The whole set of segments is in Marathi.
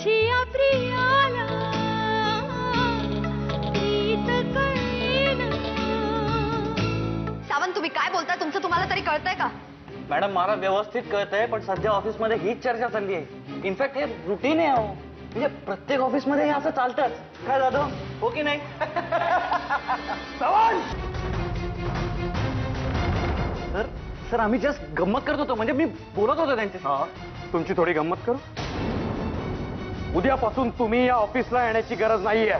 माझी या प्रियाला प्रीत कळेना. सावंत, तुम्ही काय बोलताय? तुमचं तुम्हाला तरी कळतंय का? मॅडम, मला व्यवस्थित कळतंय, पण सध्या ऑफिसमध्ये हीच चर्चा चालली आहे. इनफॅक्ट हे रुटीन आहे अहो. म्हणजे प्रत्येक ऑफिसमध्ये हे असं चालतंच. काय दादा, हो की नाही? सर सर आम्ही जस्ट गंमत करत होतो, म्हणजे मी बोलत होतो त्यांच्याशी. तुमची थोडी गंमत करू. उद्यापासून तुम्ही या ऑफिसला येण्याची गरज नाहीये.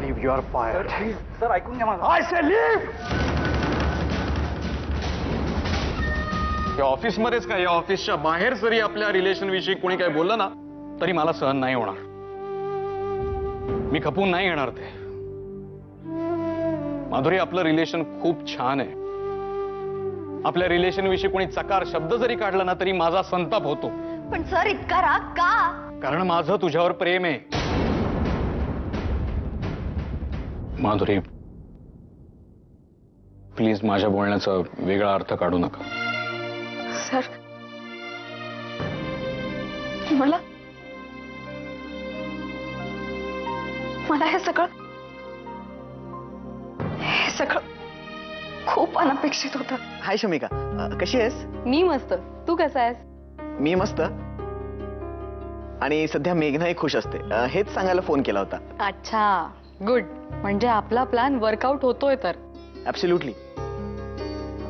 Leave your fire. सर ऐकून घ्या माझं. I say leave. या ऑफिसमध्येच काय, या ऑफिसच्या बाहेर जरी आपल्या रिलेशन विषयी कोणी काय बोललं ना, तरी मला सहन नाही होणार. मी खपून नाही घेणार ते. माधुरी, आपलं रिलेशन खूप छान आहे. आपल्या रिलेशन विषयी कोणी चकार शब्द जरी काढला ना, तरी माझा संताप होतो. पण सर, इतका राग का? कारण माझं तुझ्यावर प्रेम आहे. माधुरी, प्लीज माझ्या बोलण्याचा वेगळा अर्थ काढू नका. सर, मला हे सगळं खूप अनपेक्षित होतं. हाय शमिका, कशी आहेस? मी मस्त. तू कसा आहेस? मी मस्त. आणि सध्या मेघनाही खुश असते, हेच सांगायला फोन केला होता. अच्छा, गुड. म्हणजे आपला प्लॅन वर्कआउट होतोय तर. ऍब्सोल्युटली.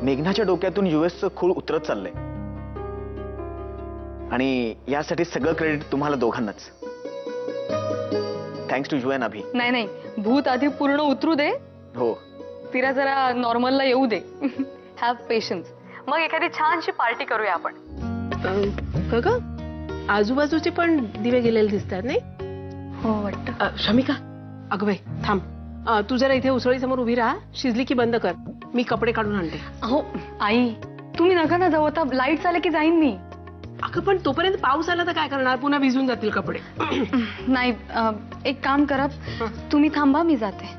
मेघनाच्या डोक्यातून युएसचं खूळ उतरत चाललंय, आणि यासाठी सगळं क्रेडिट तुम्हाला दोघांनाच. थँक्स टू यू अँड अभि. नाही, भूत आधी पूर्ण उतरू दे. हो, तिला जरा नॉर्मलला येऊ दे. Have patience. मग एखादी छानशी पार्टी करूया आपण. का आजूबाजूचे पण दिवे गेलेले दिसतात नाही? हो वाटतं. शमिका, अगं बाई थांब. तू जरा इथे उसळी समोर उभी राहा. शिजली की बंद कर, मी कपडे काढून आणते. हो आई, तुम्ही नका ना जाऊ. आता लाईट आले की जाईन मी. अगं पण तोपर्यंत पाऊस आला तर काय करणार? पुन्हा भिजून जातील कपडे. नाही, एक काम करा, तुम्ही थांबा, मी जाते.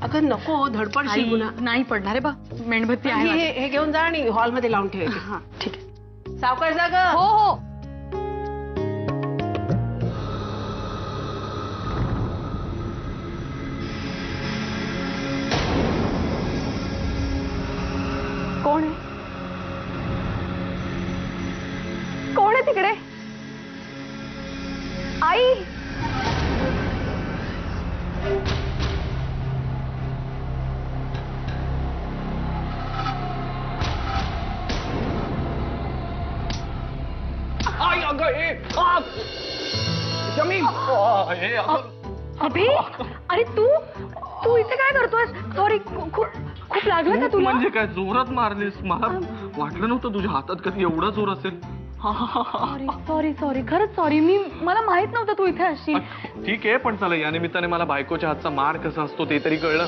अगं नको, धडपडशील पुन्हा. नाही पडणार आहे बा, मेणबत्ती आहे. हे घेऊन जा आणि हॉलमध्ये लावून ठेवायचे. हा ठीक आहे. सावकाश जा गं. हो हो. कोण आहे? कोण आहे तिकडे? आई, अभि, अरे तू इथे काय करतोय? सॉरी, खूप लागलं का तुला? म्हणजे काय जोरात मारलीस? मला वाटलं नव्हतं तुझ्या हातात कधी एवढा जोर असेल. सॉरी, खरंच सॉरी. मला माहित नव्हतं तू इथे असशील. ठीक आहे, पण चला, या निमित्ताने मला बायकोच्या हातचा मार कसा असतो ते तरी कळलं.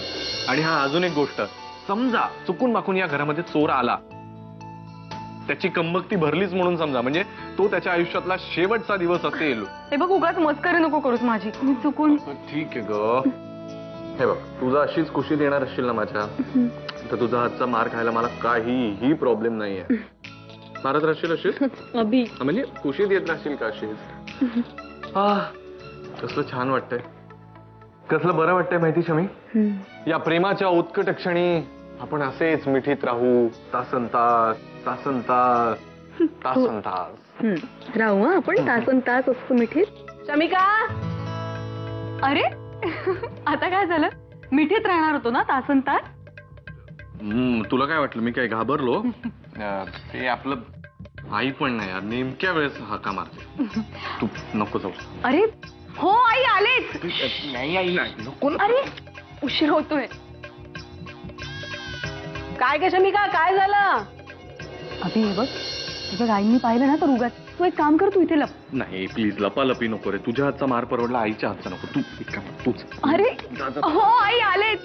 आणि हा, अजून एक गोष्ट, समजा चुकून माकून या घरामध्ये चोर आला, त्याची कंबक्ती भरलीच म्हणून समजा, म्हणजे तो त्याच्या आयुष्यातला शेवटचा दिवस असेल. हे बघ, उगाच मस्करी नको करूस माझी. मी चुकून. ठीक आहे ग. हे बघ, तुझा अशीच खुशीत येणार असशील ना माझ्या, तर तुझा हातचा मार खायला मला काहीही प्रॉब्लेम नाहीये. मारत राहशील अशीच? अभि, म्हणजे खुशीत येत राहशील का अशीच? कसलं छान वाटतंय, कसलं बरं वाटतंय माहिती शमी. या प्रेमाच्या उत्कट क्षणी आपण असेच मिठीत राहू, तासन तास. राहू आपण तासन तास असतो मिठीत. शमिका, अरे आता काय झालं? मिठीत राहणार होतो ना तासन तास? तुला काय वाटलं मी काय घाबरलो? ते आपलं आई पण नाही यार, नेमक्या वेळेस हाका मारते. तू नको जाऊ. अरे हो आई, आलेच. नाही आई, नको. अरे उशीर होतोय. काय ग शमिका, काय झालं? अभि, हे बघ, तुझ्या आईंनी पाहिलं ना तर उगाच. तू एक काम कर, तू इथे लप. नाही प्लीज, लपालपी नको रे. तुझ्या हातचा मार परवडला, आईच्या हातचा नको. तू एक काम कर, तूच. अरे हो आई, आलेच.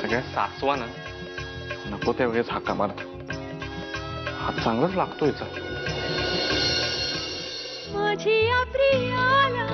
सगळ्या सासवा ना, नको त्या वेळेस हाका मारत. हात चांगलाच लागतोय. माझी या प्रियाला